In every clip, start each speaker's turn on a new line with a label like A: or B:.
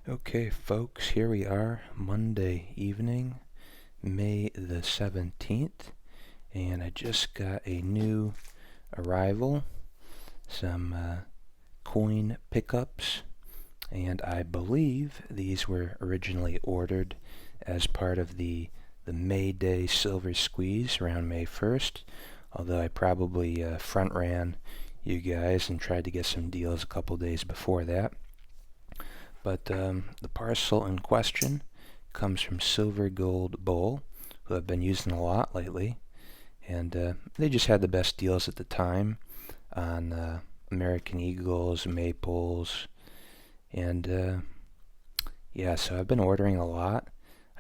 A: Okay, folks, here we are, Monday evening, May the 17th, and I just got a new arrival, some coin pickups, and I believe these were originally ordered as part of the May Day Silver Squeeze around May 1st, although I probably front ran you guys and tried to get some deals a couple days before that. But the parcel in question comes from SilverGoldBull, who I've been using a lot lately, and they just had the best deals at the time on American Eagles, Maples, and yeah, so I've been ordering a lot.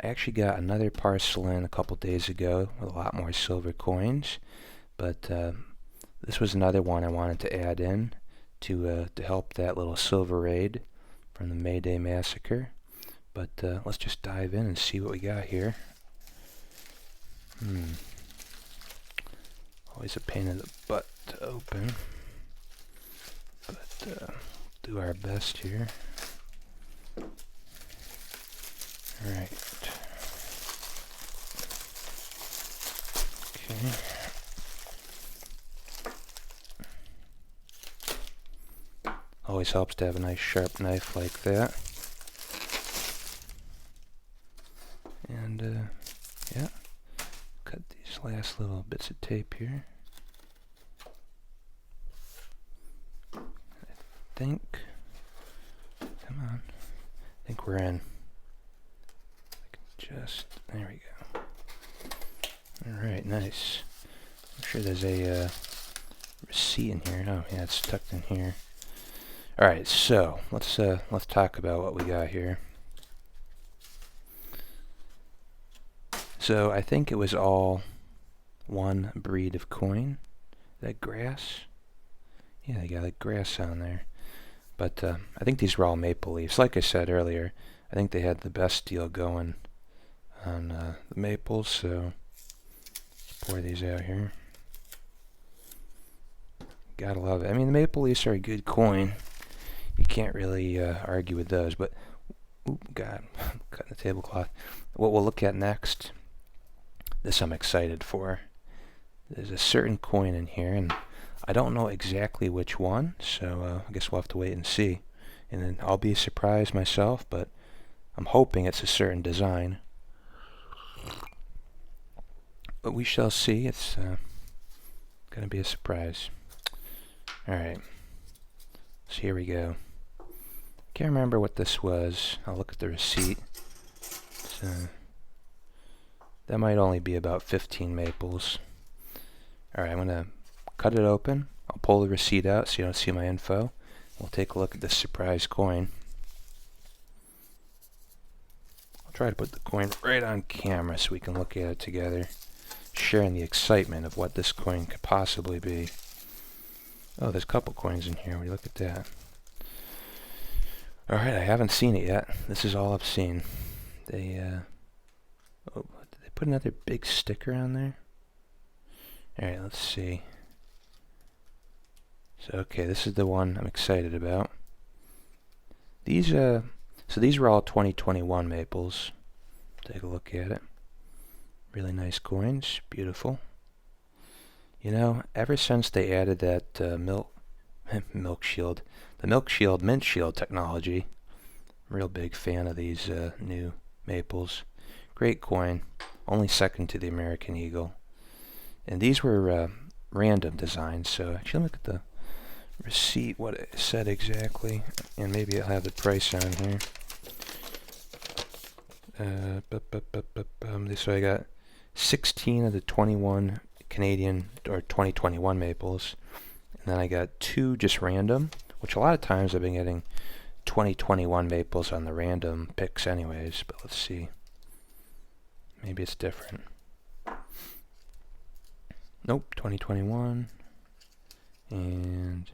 A: I actually got another parcel in a couple days ago with a lot more silver coins, but this was another one I wanted to add in to help that little silver raid from the May Day Massacre. But let's just dive in and see what we got here. Always a pain in the butt to open, but do our best here. Alright. Okay. Always helps to have a nice sharp knife like that. And yeah, cut these last little bits of tape here. I think, come on, I think we're in. There we go. Alright, nice. I'm sure there's a receipt in here. Oh, yeah, it's tucked in here. Alright, so let's talk about what we got here. So I think it was all one breed of coin. That grass? Yeah, they got like grass on there. But I think these were all maple leaves. Like I said earlier, I think they had the best deal going on the maples, so pour these out here. Gotta love it. I mean, the maple leaves are a good coin. You can't really argue with those, but oop, God, cutting the tablecloth. What we'll look at next, this I'm excited for. There's a certain coin in here, and I don't know exactly which one, so I guess we'll have to wait and see. And then I'll be surprised myself, but I'm hoping it's a certain design. But we shall see. It's going to be a surprise. Alright. So here we go. Can't remember what this was. I'll look at the receipt. So that might only be about 15 maples. Alright, I'm going to cut it open. I'll pull the receipt out so you don't see my info. We'll take a look at this surprise coin. I'll try to put the coin right on camera so we can look at it together, sharing the excitement of what this coin could possibly be. Oh, there's a couple coins in here. Will you look at that? Alright, I haven't seen it yet. This is all I've seen. They, oh, did they put another big sticker on there? Alright, let's see. So, okay, this is the one I'm excited about. These, so these were all 2021 maples. Take a look at it. Really nice coins. Beautiful. You know, ever since they added that Milk Shield, the Milk Shield Mint Shield technology, I'm a real big fan of these new maples. Great coin. Only second to the American Eagle. And these were random designs, so actually look at the receipt, what it said exactly, and maybe I'll have the price on here. So I got 16 of the 21 Canadian or 2021 maples, and then I got 2 just random, which a lot of times I've been getting 2021 maples on the random picks anyways, but let's see. Maybe it's different. Nope, 2021 and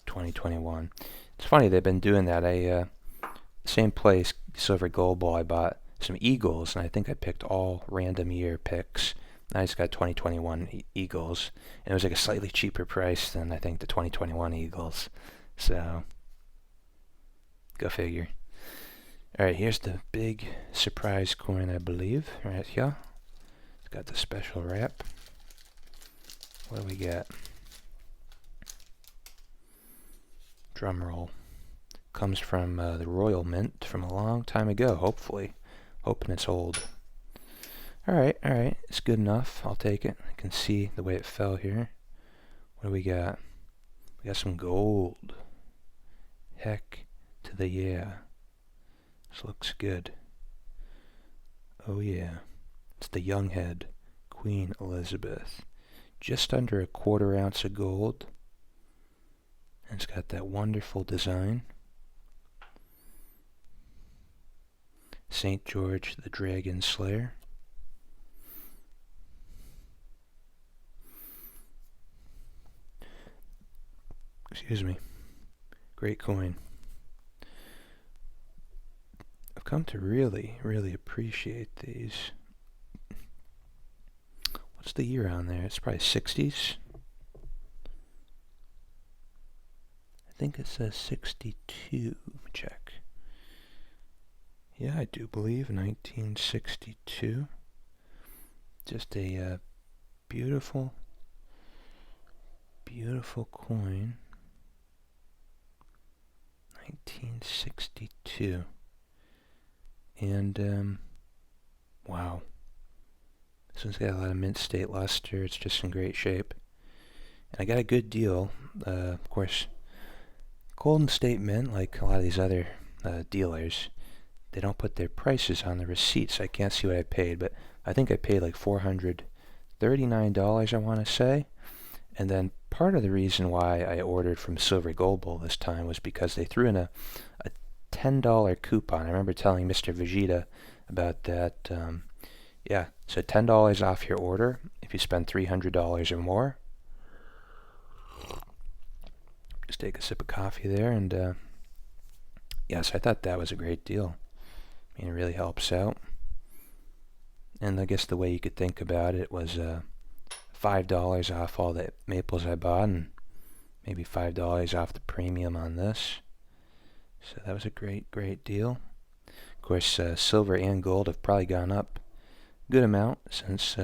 A: 2021. It's funny, they've been doing that. Same place, SilverGoldBull, I bought some Eagles, and I think I picked all random year picks. I just got 2021 Eagles, and it was like a slightly cheaper price than I think the 2021 Eagles. So, go figure. Alright, here's the big surprise coin, I believe, right here. It's got the special wrap. What do we got? Drum roll. Comes from the Royal Mint from a long time ago, hopefully. Hoping it's old. Alright, it's good enough. I'll take it. I can see the way it fell here. What do we got? We got some gold. Heck to the yeah. This looks good. Oh yeah. It's the young head, Queen Elizabeth. Just under a 1/4 ounce of gold. And it's got that wonderful design. St. George the Dragon Slayer. Excuse me. Great coin. I've come to really, really appreciate these. What's the year on there? It's probably 60s. I think it says 62. Let me check. Yeah, I do believe 1962. Just a beautiful, beautiful coin. 1962. And, wow. This one's got a lot of mint state luster. It's just in great shape. And I got a good deal. Of course, Golden State Mint, like a lot of these other dealers, they don't put their prices on the receipts. I can't see what I paid, but I think I paid like $439, I want to say. And then part of the reason why I ordered from SilverGoldBull this time was because they threw in a $10 coupon. I remember telling Mr. Vegeta about that. Yeah, so $10 off your order if you spend $300 or more. Just take a sip of coffee there, and yes, I thought that was a great deal. I mean, it really helps out. And I guess the way you could think about it was $5 off all the maples I bought, and maybe $5 off the premium on this. So that was a great, great deal. Of course, silver and gold have probably gone up a good amount since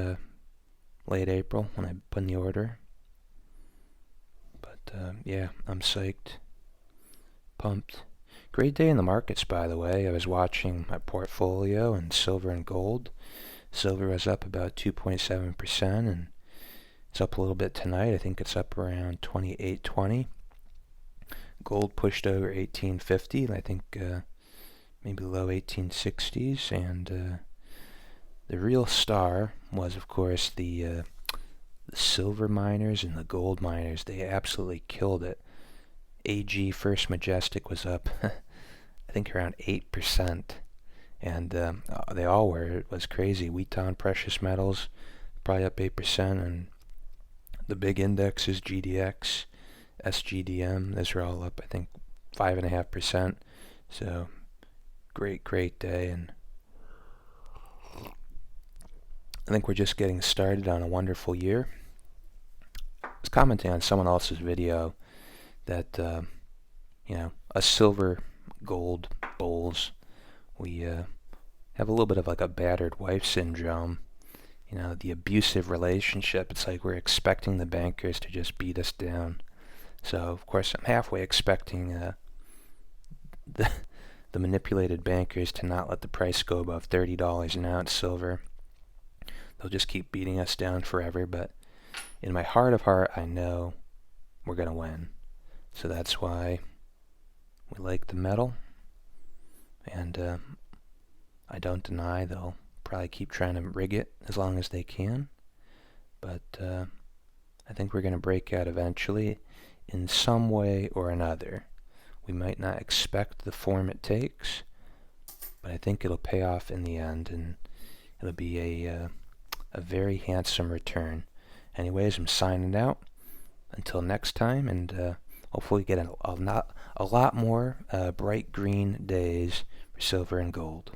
A: late April when I put in the order. But yeah, I'm psyched. Pumped. Great day in the markets, by the way. I was watching my portfolio in silver and gold. Silver was up about 2.7%, and it's up a little bit tonight. I think it's up around 28.20. Gold pushed over 1850, and I think maybe low 1860s. And the real star was, of course, the silver miners and the gold miners. They absolutely killed it. AG First Majestic was up, I think, around 8%. And they all were. It was crazy. Wheaton Precious Metals, probably up 8%. And the big indexes, GDX, SGDM, those are all up, I think, 5.5%. So, great, great day. And I think we're just getting started on a wonderful year. I was commenting on someone else's video that, us silver gold bulls, we have a little bit of like a battered wife syndrome. The abusive relationship. It's like we're expecting the bankers to just beat us down. So, of course, I'm halfway expecting the manipulated bankers to not let the price go above $30 an ounce silver. They'll just keep beating us down forever, but in my heart of heart, I know we're going to win. So that's why we like the metal, and I don't deny they'll probably keep trying to rig it as long as they can, but I think we're going to break out eventually in some way or another. We might not expect the form it takes, but I think it'll pay off in the end, and it'll be a very handsome return. Anyways, I'm signing out. Until next time, and hopefully get a lot more bright green days for silver and gold.